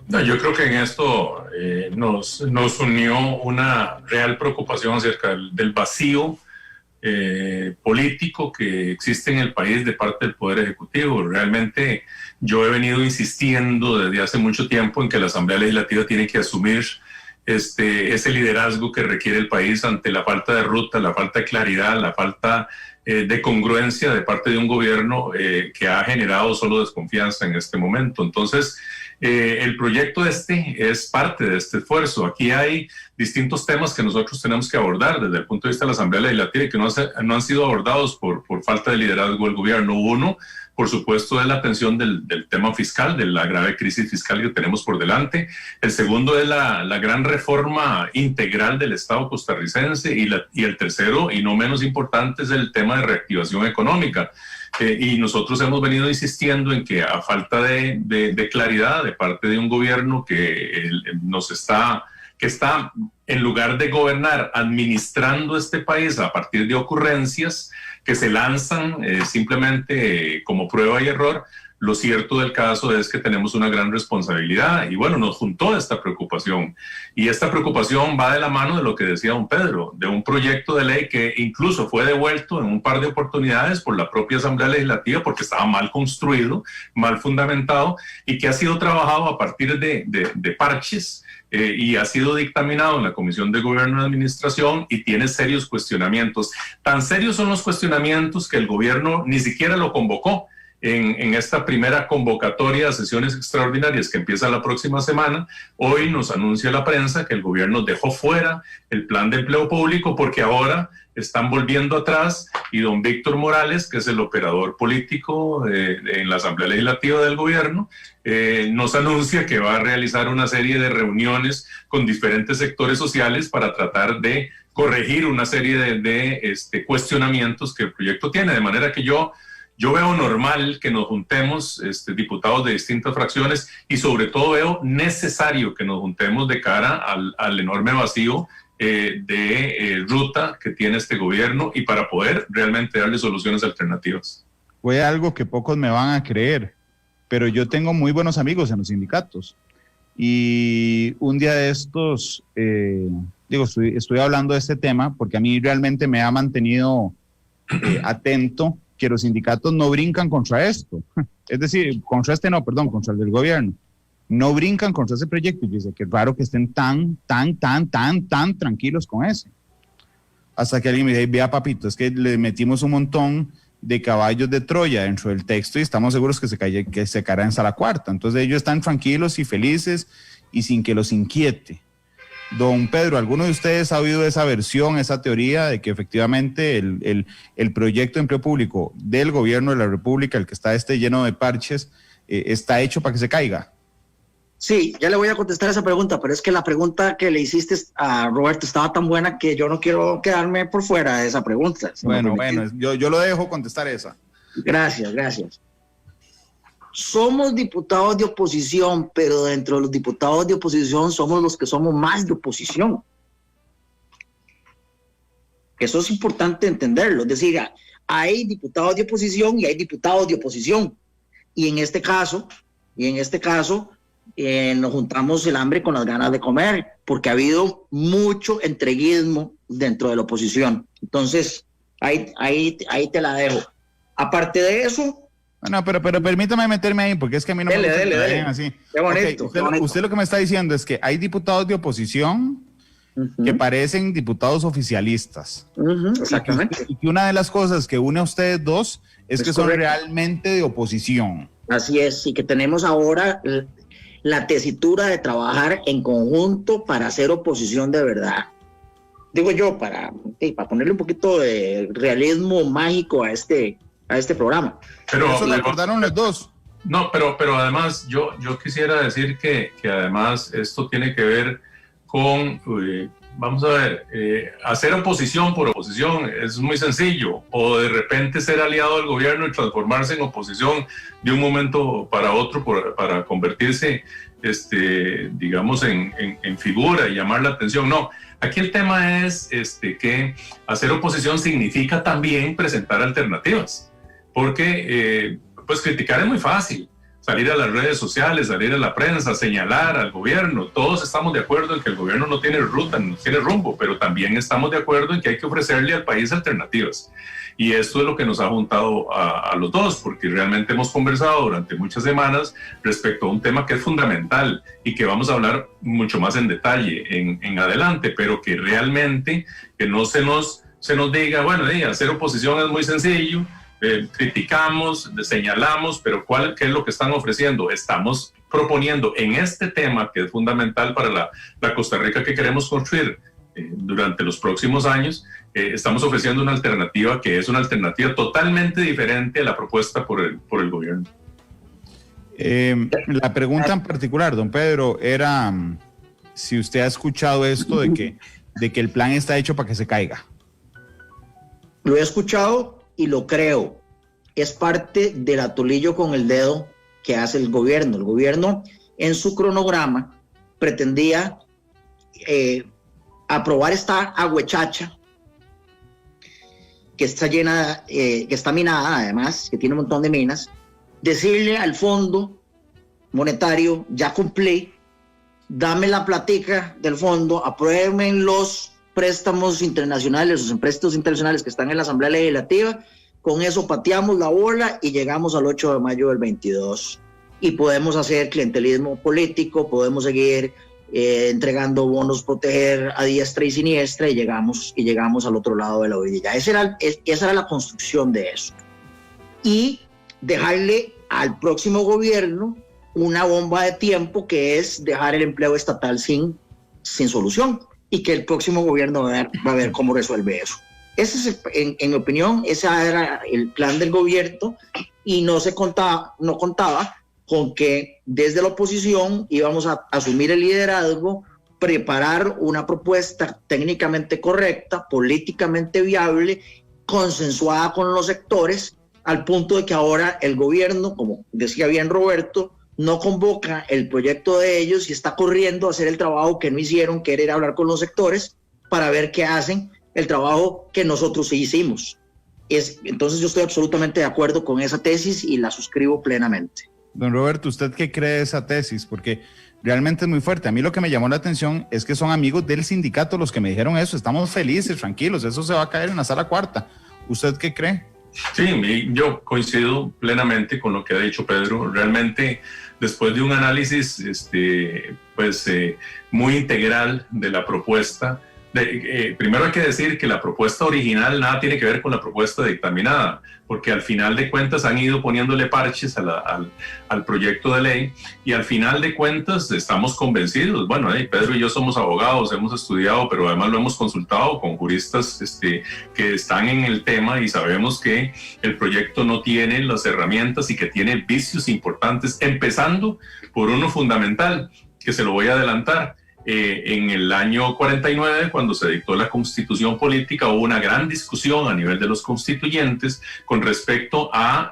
No, yo creo que en esto nos unió una real preocupación acerca del vacío político que existe en el país de parte del Poder Ejecutivo. Realmente yo he venido insistiendo desde hace mucho tiempo en que la Asamblea Legislativa tiene que asumir ese liderazgo que requiere el país ante la falta de ruta, la falta de claridad, la falta de congruencia de parte de un gobierno que ha generado solo desconfianza en este momento. Entonces, el proyecto es parte de este esfuerzo. Aquí hay distintos temas que nosotros tenemos que abordar desde el punto de vista de la Asamblea Legislativa y que no han sido abordados por falta de liderazgo del gobierno. Uno, por supuesto, es la atención del tema fiscal, de la grave crisis fiscal que tenemos por delante. El segundo es la gran reforma integral del Estado costarricense y el tercero, y no menos importante, es el tema de reactivación económica. Y nosotros hemos venido insistiendo en que a falta de claridad de parte de un gobierno que está, en lugar de gobernar, administrando este país a partir de ocurrencias que se lanzan simplemente como prueba y error. Lo cierto del caso es que tenemos una gran responsabilidad y bueno, nos juntó esta preocupación. Y esta preocupación va de la mano de lo que decía don Pedro, de un proyecto de ley que incluso fue devuelto en un par de oportunidades por la propia Asamblea Legislativa porque estaba mal construido, mal fundamentado y que ha sido trabajado a partir de parches y ha sido dictaminado en la Comisión de Gobierno y Administración y tiene serios cuestionamientos. Tan serios son los cuestionamientos que el gobierno ni siquiera lo convocó en esta primera convocatoria a sesiones extraordinarias que empieza la próxima semana. Hoy nos anuncia la prensa que el gobierno dejó fuera el plan de empleo público porque ahora están volviendo atrás y don Víctor Morales, que es el operador político en la Asamblea Legislativa del gobierno, nos anuncia que va a realizar una serie de reuniones con diferentes sectores sociales para tratar de corregir una serie de cuestionamientos que el proyecto tiene, de manera que yo veo normal que nos juntemos diputados de distintas fracciones y sobre todo veo necesario que nos juntemos de cara al enorme vacío de ruta que tiene este gobierno y para poder realmente darle soluciones alternativas. Fue algo que pocos me van a creer, pero yo tengo muy buenos amigos en los sindicatos y un día de estos, estoy hablando de este tema porque a mí realmente me ha mantenido atento que los sindicatos no brincan contra esto, es decir, contra el del gobierno, no brincan contra ese proyecto y dice que es raro que estén tan tranquilos con ese. Hasta que alguien me dice, vea papito, es que le metimos un montón de caballos de Troya dentro del texto y estamos seguros que se caerá en sala cuarta. Entonces ellos están tranquilos y felices y sin que los inquiete. Don Pedro, ¿alguno de ustedes ha oído esa versión, esa teoría de que efectivamente el proyecto de empleo público del gobierno de la República, el que está lleno de parches, está hecho para que se caiga? Sí, ya le voy a contestar esa pregunta, pero es que la pregunta que le hiciste a Roberto estaba tan buena que yo no quiero quedarme por fuera de esa pregunta. Bueno, yo lo dejo contestar esa. Gracias. Somos diputados de oposición, pero dentro de los diputados de oposición somos los que somos más de oposición. Eso es importante entenderlo. Es decir, hay diputados de oposición y hay diputados de oposición. Y en este caso, nos juntamos el hambre con las ganas de comer, porque ha habido mucho entreguismo dentro de la oposición. Entonces, ahí te la dejo. Aparte de eso... Bueno, pero permítame meterme ahí, porque es que a mí no me gusta que me dejen así. Qué bonito, okay, usted lo que me está diciendo es que hay diputados de oposición que parecen diputados oficialistas. Exactamente. Y que una de las cosas que une a ustedes dos es que son realmente de oposición. Así es, y que tenemos ahora la tesitura de trabajar en conjunto para hacer oposición de verdad. Digo yo, para ponerle un poquito de realismo mágico a este programa. Pero eso lo acordaron los dos. No, pero además yo quisiera decir que además esto tiene que ver con, vamos a ver, hacer oposición por oposición es muy sencillo, o de repente ser aliado del gobierno y transformarse en oposición de un momento para otro para convertirse, digamos, en figura y llamar la atención. No, aquí el tema es que hacer oposición significa también presentar alternativas. Porque pues criticar es muy fácil. O salir a las redes sociales, salir a la prensa, señalar al gobierno. Todos estamos de acuerdo en que el gobierno no tiene ruta, no tiene rumbo, pero también estamos de acuerdo en que hay que ofrecerle al país alternativas. Y esto es lo que nos ha juntado a los dos, porque realmente hemos conversado durante muchas semanas respecto a un tema que es fundamental y que vamos a hablar mucho más en detalle en adelante, pero que realmente que no se nos diga, bueno, hacer oposición es muy sencillo, criticamos, señalamos, pero ¿qué es lo que están ofreciendo? Estamos proponiendo en este tema, que es fundamental para la Costa Rica que queremos construir durante los próximos años, estamos ofreciendo una alternativa que es una alternativa totalmente diferente a la propuesta por el gobierno. La pregunta en particular, don Pedro, era si usted ha escuchado esto de que el plan está hecho para que se caiga. Lo he escuchado y lo creo. Es parte del atolillo con el dedo que hace el gobierno. El gobierno en su cronograma pretendía aprobar esta aguachacha que está llena, que está minada además, que tiene un montón de minas, decirle al Fondo Monetario, ya cumplí, dame la platica del fondo, aprueben los préstamos internacionales, los empréstitos internacionales que están en la Asamblea Legislativa, con eso pateamos la bola y llegamos al 8 de mayo del 22. Y podemos hacer clientelismo político, podemos seguir entregando bonos, proteger a diestra y siniestra y llegamos al otro lado de la orilla. Esa era la construcción de eso. Y dejarle al próximo gobierno una bomba de tiempo que es dejar el empleo estatal sin solución y que el próximo gobierno va a ver cómo resuelve eso. Ese es, en mi opinión, ese era el plan del gobierno y no contaba con que desde la oposición íbamos a asumir el liderazgo, preparar una propuesta técnicamente correcta, políticamente viable, consensuada con los sectores, al punto de que ahora el gobierno, como decía bien Roberto, no convoca el proyecto de ellos y está corriendo a hacer el trabajo que no hicieron, que era ir a hablar con los sectores para ver qué hacen, el trabajo que nosotros sí hicimos. Entonces yo estoy absolutamente de acuerdo con esa tesis y la suscribo plenamente. Don Roberto, ¿usted qué cree de esa tesis? Porque realmente es muy fuerte. A mí lo que me llamó la atención es que son amigos del sindicato los que me dijeron eso. Estamos felices, tranquilos, eso se va a caer en la sala cuarta. ¿Usted qué cree? Sí, yo coincido plenamente con lo que ha dicho Pedro. Realmente, después de un análisis muy integral de la propuesta, primero hay que decir que la propuesta original nada tiene que ver con la propuesta dictaminada, porque al final de cuentas han ido poniéndole parches al proyecto de ley y al final de cuentas estamos convencidos. Bueno, Pedro y yo somos abogados, hemos estudiado, pero además lo hemos consultado con juristas que están en el tema y sabemos que el proyecto no tiene las herramientas y que tiene vicios importantes, empezando por uno fundamental, que se lo voy a adelantar. En el año 49, cuando se dictó la Constitución Política, hubo una gran discusión a nivel de los constituyentes con respecto a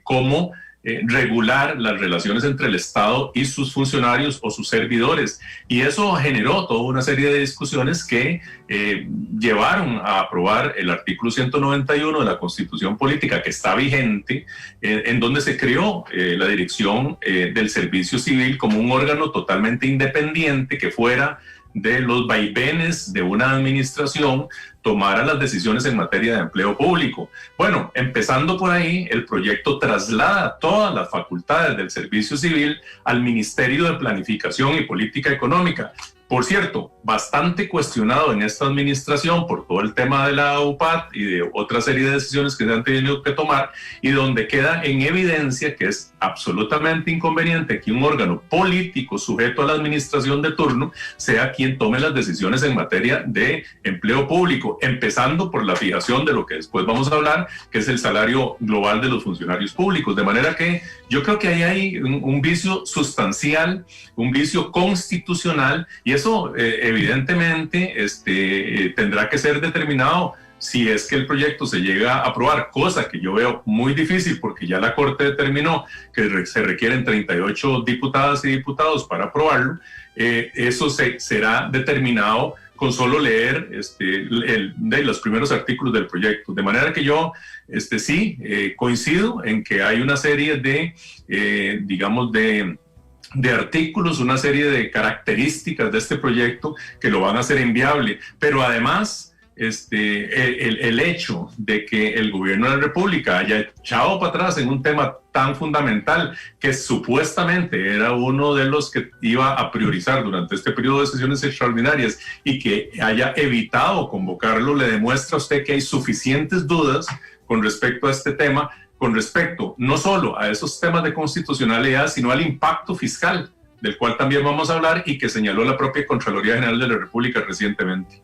cómo regular las relaciones entre el Estado y sus funcionarios o sus servidores. Y eso generó toda una serie de discusiones que llevaron a aprobar el artículo 191 de la Constitución Política, que está vigente, en donde se creó la dirección del Servicio Civil como un órgano totalmente independiente que fuera de los vaivenes de una administración, tomara las decisiones en materia de empleo público. Bueno, empezando por ahí, el proyecto traslada todas las facultades del Servicio Civil al Ministerio de Planificación y Política Económica. Por cierto, bastante cuestionado en esta administración por todo el tema de la UPAD y de otra serie de decisiones que se han tenido que tomar, y donde queda en evidencia que es absolutamente inconveniente que un órgano político sujeto a la administración de turno sea quien tome las decisiones en materia de empleo público, empezando por la fijación de lo que después vamos a hablar, que es el salario global de los funcionarios públicos. De manera que yo creo que ahí hay un vicio sustancial, un vicio constitucional, y eso evidentemente tendrá que ser determinado si es que el proyecto se llega a aprobar, cosa que yo veo muy difícil porque ya la Corte determinó que se requieren 38 diputadas y diputados para aprobarlo. Eso será determinado con solo leer de los primeros artículos del proyecto. De manera que yo sí coincido en que hay una serie de, digamos, de artículos, una serie de características de este proyecto que lo van a hacer inviable, pero además el hecho de que el gobierno de la República haya echado para atrás en un tema tan fundamental que supuestamente era uno de los que iba a priorizar durante este periodo de sesiones extraordinarias y que haya evitado convocarlo, le demuestra a usted que hay suficientes dudas con respecto a este tema, con respecto no solo a esos temas de constitucionalidad, sino al impacto fiscal, del cual también vamos a hablar y que señaló la propia Contraloría General de la República recientemente.